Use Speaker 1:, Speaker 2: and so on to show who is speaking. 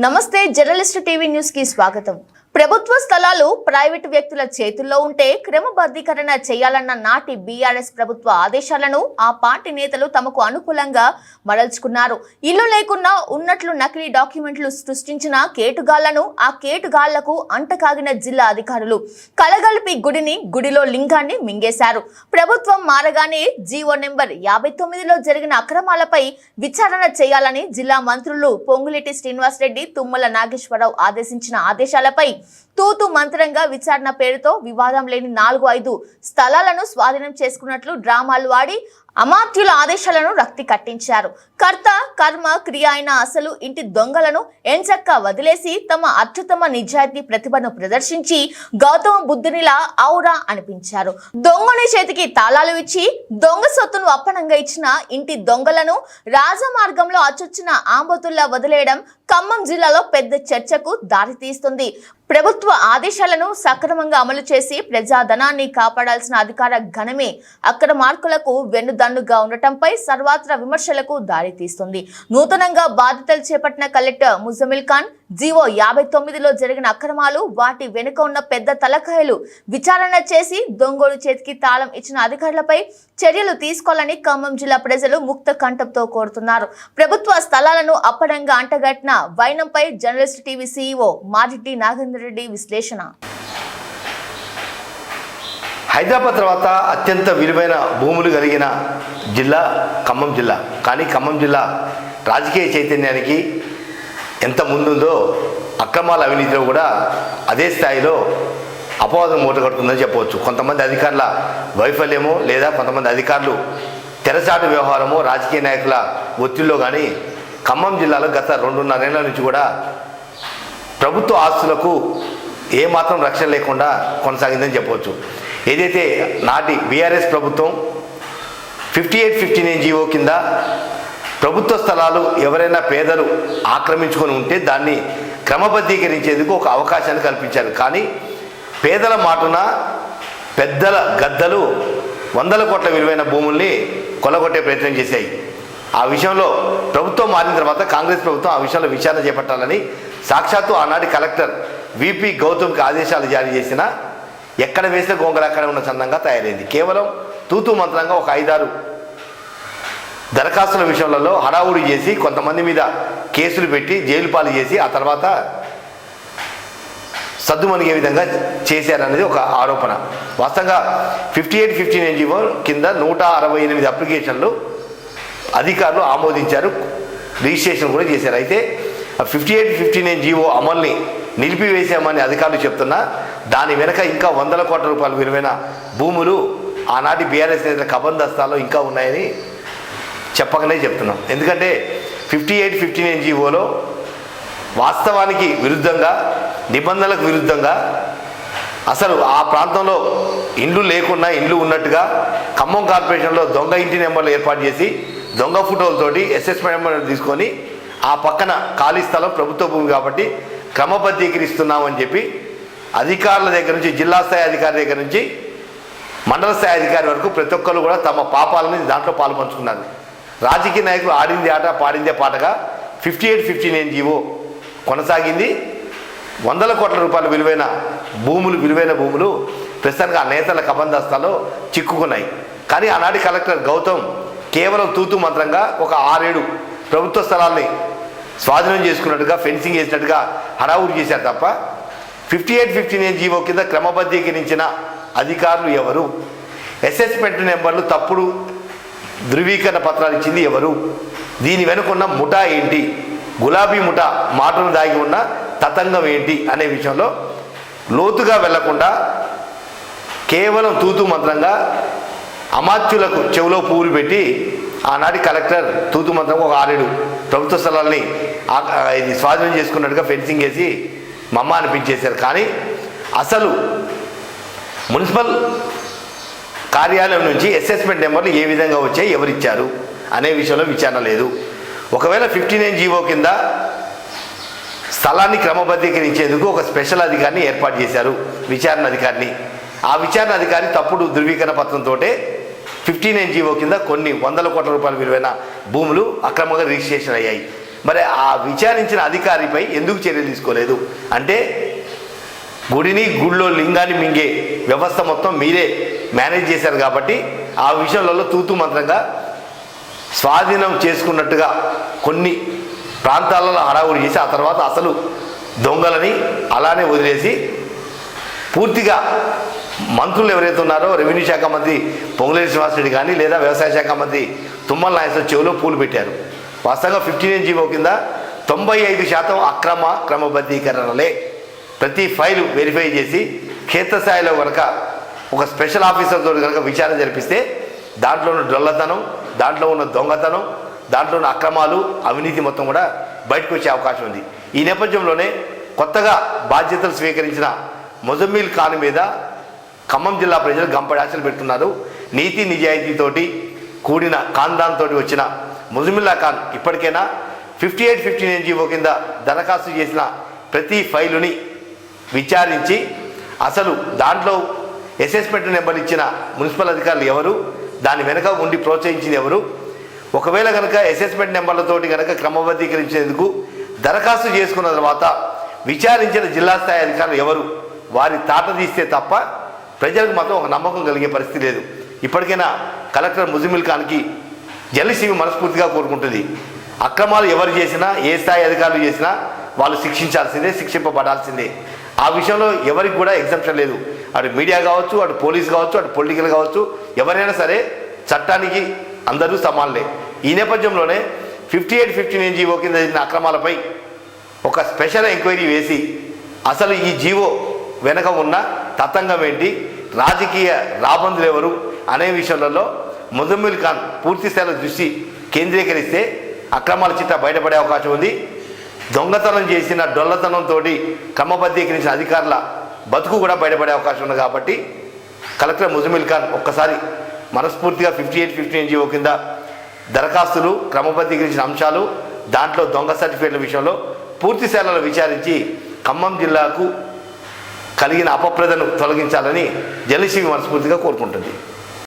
Speaker 1: నమస్తే journalist TV news కి స్వాగతం. ప్రభుత్వ స్థలాలు ప్రైవేటు వ్యక్తుల చేతుల్లో ఉంటే క్రమబద్ధీకరణ చేయాలన్న నాటి బీఆర్ఎస్ ప్రభుత్వ ఆదేశాలను ఆ పార్టీ నేతలు తమకు అనుకూలంగా మరల్చుకున్నారు. ఇల్లు లేకున్నా ఉన్నట్లు నకిలీ డాక్యుమెంట్లు సృష్టించిన కేటుగాళ్లను ఆ కేటుగాళ్లకు అంటకాగిన జిల్లా అధికారులు కలగలిపి గుడిలో లింగాన్ని మింగేశారు. ప్రభుత్వం మారగానే జీవో నెంబర్ 59లో జరిగిన అక్రమాలపై విచారణ చేయాలని జిల్లా మంత్రులు పొంగులేటి శ్రీనివాసరెడ్డి, తుమ్మల నాగేశ్వరరావు ఆదేశించిన ఆదేశాలపై తూతు మంత్రంగా విచారణ పేరుతో వివాదం లేని 4-5 స్థలాలను స్వాధీనం చేసుకున్నట్లు డ్రామాలు వాడి అమాత్యుల ఆదేశాలను రక్తి కట్టించారు. కర్త కర్మ క్రియ అయిన అసలు ఇంటి దొంగలను ఎంచక్క వదిలేసి తమ అత్యుత్తమ నిజాయితీ ప్రతిభను ప్రదర్శించి గౌతమ బుద్ధునిలా ఔరా అనిపించారు. దొంగని చేతికి తాళాలు ఇచ్చి దొంగ సొత్తును అప్పనంగా ఇచ్చిన ఇంటి దొంగలను రాజమార్గంలో అచ్చొచ్చిన ఆంబోతుల్లా వదిలేయడం ఖమ్మం జిల్లాలో పెద్ద చర్చకు దారితీస్తుంది. ప్రభుత్వ ఆదేశాలను సక్రమంగా అమలు చేసి ప్రజాధనాన్ని కాపాడాల్సిన అధికార ఘనమే అక్రమార్కులకు వెన్నుదన్నుగా ఉండటంపై సర్వత్రా విమర్శలకు దారితీస్తుంది. నూతనంగా బాధ్యతలు చేపట్టిన కలెక్టర్ ముజమిల్ ఖాన్ జీవో 59లో జరిగిన అక్రమాలు, వాటి వెనుక ఉన్న పెద్ద తలకాయలు విచారణ చేసి దొంగోడు చేతికి తాళం ఇచ్చిన అధికారులపై చర్యలు తీసుకోవాలని ఖమ్మం జిల్లా ప్రజలు ముక్త కంఠంతో కోరుతున్నారు. ప్రభుత్వ స్థలాలను అప్పడంగా అంటగట్టిన వైనంపై journalist TV CEO Majiti Nagender Reddy విశ్లేషణ.
Speaker 2: హైదరాబాద్ తర్వాత అత్యంత విలువైన భూములు కలిగిన జిల్లా ఖమ్మం జిల్లా. కానీ ఖమ్మం జిల్లా రాజకీయ చైతన్యానికి ఎంత ముందుందో అక్రమాల అవినీతిలో కూడా అదే స్థాయిలో అపవాదం మూటగడుతుందని చెప్పవచ్చు. కొంతమంది అధికారుల వైఫల్యమో లేదా కొంతమంది అధికారులు తెరచాటు వ్యవహారమో రాజకీయ నాయకుల ఒత్తిడిలో కానీ ఖమ్మం జిల్లాలో గత 2.5 ఏళ్ల నుంచి కూడా ప్రభుత్వ ఆస్తులకు ఏమాత్రం రక్షణ లేకుండా కొనసాగిందని చెప్పవచ్చు. ఏదైతే నాటి బీఆర్ఎస్ ప్రభుత్వం 58-59 జీవో కింద ప్రభుత్వ స్థలాలు ఎవరైనా పేదలు ఆక్రమించుకొని ఉంటే దాన్ని క్రమబద్ధీకరించేందుకు ఒక అవకాశాన్ని కల్పించారు. కానీ పేదల మాటున పెద్దల గద్దలు 100 కోట్ల విలువైన భూముల్ని కొల్లగొట్టే ప్రయత్నం చేశాయి. ఆ విషయంలో ప్రభుత్వం మారిన తర్వాత కాంగ్రెస్ ప్రభుత్వం ఆ విషయంలో విచారణ చేపట్టాలని సాక్షాత్తు ఆనాటి కలెక్టర్ విపి గౌతమ్కి ఆదేశాలు జారీ చేసినా ఎక్కడ వేసిన గోంగలు అక్కడ ఉన్న చందంగా తయారైంది. కేవలం తూతూ మంత్రంగా ఒక 5-6 దరఖాస్తుల విషయంలో హడావుడి చేసి కొంతమంది మీద కేసులు పెట్టి జైలు పాలు చేసి ఆ తర్వాత సద్దుమణిగే విధంగా చేశారనేది ఒక ఆరోపణ. వాస్తవంగా 58-59 జీవో కింద 168 అప్లికేషన్లు అధికారులు ఆమోదించారు, రిజిస్ట్రేషన్ కూడా చేశారు. అయితే 58-59 జీవో అమల్ని నిలిపివేశామని అధికారులు చెప్తున్నా దాని వెనక ఇంకా 100 కోట్ల రూపాయల విలువైన భూములు ఆనాటి బీఆర్ఎస్ నేతల కబందస్తాల్లో ఇంకా ఉన్నాయని చెప్పకనే చెప్తున్నాం. ఎందుకంటే 58-59 జీవోలో వాస్తవానికి విరుద్ధంగా, నిబంధనలకు విరుద్ధంగా అసలు ఆ ప్రాంతంలో ఇండ్లు లేకున్నా ఇండ్లు ఉన్నట్టుగా ఖమ్మం కార్పొరేషన్లో దొంగ ఇంటి నెంబర్లు ఏర్పాటు చేసి దొంగ ఫోటోలతోటి అసెస్మెంట్ నెంబర్ తీసుకొని ఆ పక్కన ఖాళీ స్థలం ప్రభుత్వ భూమి కాబట్టి క్రమబద్ధీకరిస్తున్నామని చెప్పి అధికారుల దగ్గర నుంచి, జిల్లా స్థాయి అధికారి దగ్గర నుంచి మండల స్థాయి అధికారి వరకు ప్రతి ఒక్కరు కూడా తమ పాపాలని దాంట్లో పాలు పంచుకున్నారు. రాజకీయ నాయకులు ఆడింది ఆట పాడిందే పాటగా 58-59 జీవో కొనసాగింది. 100 కోట్ల రూపాయల విలువైన భూములు ప్రస్తుతానికి ఆ నేతల కబందస్తాలో చిక్కుకున్నాయి. కానీ ఆనాటి కలెక్టర్ గౌతమ్ కేవలం తూతు మంత్రంగా ఒక 6-7 ప్రభుత్వ స్థలాల్ని స్వాధీనం చేసుకున్నట్టుగా, ఫెన్సింగ్ చేసినట్టుగా హడావుడి చేశారు తప్ప 58-59 జీవో కింద క్రమబద్ధీకరించిన అధికారులు ఎవరు, అసెస్మెంట్ నెంబర్లు తప్పుడు ధృవీకరణ పత్రాలు ఇచ్చింది ఎవరు, దీని వెనుకున్న ముఠా ఏంటి, గులాబీ ముఠా మాటను దాగి ఉన్న తతంగం ఏంటి అనే విషయంలో లోతుగా వెళ్లకుండా కేవలం తూతు మంత్రంగా అమాత్యులకు చెవిలో పువ్వులు పెట్టి ఆనాటి కలెక్టర్ తూతు మంత్రంగా ఒక 6-7 ప్రభుత్వ స్థలాల్ని ఇది స్వాధీనం చేసుకున్నట్టుగా ఫెన్సింగ్ వేసి మమ్మ అనిపించేశారు. కానీ అసలు మున్సిపల్ కార్యాలయం నుంచి అసెస్మెంట్ నెంబర్లు ఏ విధంగా వచ్చాయి, ఎవరిచ్చారు అనే విషయంలో విచారణ లేదు. ఒకవేళ 59 జీవో కింద స్థలాన్ని క్రమబద్ధీకరించేందుకు ఒక స్పెషల్ అధికారిని ఏర్పాటు చేశారు, విచారణ అధికారిని. ఆ విచారణ అధికారి తప్పుడు ధృవీకరణ పత్రంతో 59 జీవో కింద కొన్ని 100 కోట్ల రూపాయల విలువైన భూములు అక్రమంగా రిజిస్ట్రేషన్ అయ్యాయి. మరి ఆ విచారించిన అధికారిపై ఎందుకు చర్యలు తీసుకోలేదు అంటే గుడిలో లింగాన్ని మింగే వ్యవస్థ మొత్తం మీరే మేనేజ్ చేశారు కాబట్టి ఆ విషయంలో తూతు మంత్రంగా స్వాధీనం చేసుకున్నట్టుగా కొన్ని ప్రాంతాలలో హడావుడి చేసి ఆ తర్వాత అసలు దొంగలని అలానే వదిలేసి పూర్తిగా మంత్రులు ఎవరైతే ఉన్నారో రెవెన్యూ శాఖ మంత్రి పొంగులేటి శ్రీనివాసరెడ్డి కానీ లేదా వ్యవసాయ శాఖ మంత్రి తుమ్మల నాగేశ్వరరావు చెవిలో పూలు పెట్టారు. వాస్తవంగా 15 జీవో కింద 95% అక్రమ క్రమబద్ధీకరణలే. ప్రతి ఫైలు వెరిఫై చేసి క్షేత్రస్థాయిలో కనుక ఒక స్పెషల్ ఆఫీసర్తో కనుక విచారణ జరిపిస్తే దాంట్లో ఉన్న డొల్లతనం, దాంట్లో ఉన్న దొంగతనం, దాంట్లో ఉన్న అక్రమాలు, అవినీతి మొత్తం కూడా బయటకు వచ్చే అవకాశం ఉంది. ఈ నేపథ్యంలోనే కొత్తగా బాధ్యతలు స్వీకరించిన ముజమ్మిల్ ఖాన్ మీద ఖమ్మం జిల్లా ప్రజలు గంపడి ఆశలు పెడుతున్నారు. నీతి నిజాయితీతోటి కూడిన ఖాన్దాన్ తోటి వచ్చిన ముజమ్మిల్లా ఖాన్ ఇప్పటికైనా 58-59 జీవో కింద దరఖాస్తు చేసిన ప్రతి ఫైలుని విచారించి అసలు దాంట్లో అసెస్మెంట్ నెంబర్ ఇచ్చిన మున్సిపల్ అధికారులు ఎవరు, దాని వెనక ఉండి ప్రోత్సహించింది ఎవరు, ఒకవేళ కనుక అసెస్మెంట్ నెంబర్లతోటి కనుక క్రమబద్ధీకరించేందుకు దరఖాస్తు చేసుకున్న తర్వాత విచారించిన జిల్లా స్థాయి అధికారులు ఎవరు, వారి తాట తీస్తే తప్ప ప్రజలకు మాత్రం ఒక నమ్మకం కలిగే పరిస్థితి లేదు. ఇప్పటికైనా కలెక్టర్ ముజమ్మిల్ ఖాన్కి జలసీవి మనస్ఫూర్తిగా కోరుకుంటుంది. అక్రమాలు ఎవరు చేసినా, ఏ స్థాయి అధికారులు చేసినా వాళ్ళు శిక్షించాల్సిందే, శిక్షింపబడాల్సిందే. ఆ విషయంలో ఎవరికి కూడా ఎగ్జంప్షన్ లేదు. అటు మీడియా కావచ్చు, అటు పోలీస్ కావచ్చు, అటు పొలిటికల్ కావచ్చు, ఎవరైనా సరే చట్టానికి అందరూ సమానలే. ఈ నేపథ్యంలోనే 58-59 జీవో కింద జరిగిన అక్రమాలపై ఒక స్పెషల్ ఎంక్వైరీ వేసి అసలు ఈ జీవో వెనక ఉన్న తతంగం ఏంటి, రాజకీయ రాబందులు ఎవరు అనే విషయాలలో ముజమ్మిల్ ఖాన్ పూర్తి స్థాయిలో దృష్టి కేంద్రీకరిస్తే అక్రమాల చిట్టా బయటపడే అవకాశం ఉంది. దొంగతనం చేసిన డొల్లతనంతో క్రమబద్ధీకరించిన అధికారుల బతుకు కూడా బయటపడే అవకాశం ఉంది. కాబట్టి కలెక్టర్ ముజమ్మిల్ ఖాన్ ఒక్కసారి మనస్ఫూర్తిగా 58-59 జీవో కింద దరఖాస్తులు, క్రమబద్ధీకరించిన అంశాలు, దాంట్లో దొంగ సర్టిఫికేట్ల విషయంలో పూర్తి స్థాయిలో విచారించి ఖమ్మం జిల్లాకు కలిగిన అపప్రదను తొలగించాలని జలసీవి మనస్ఫూర్తిగా కోరుకుంటుంది.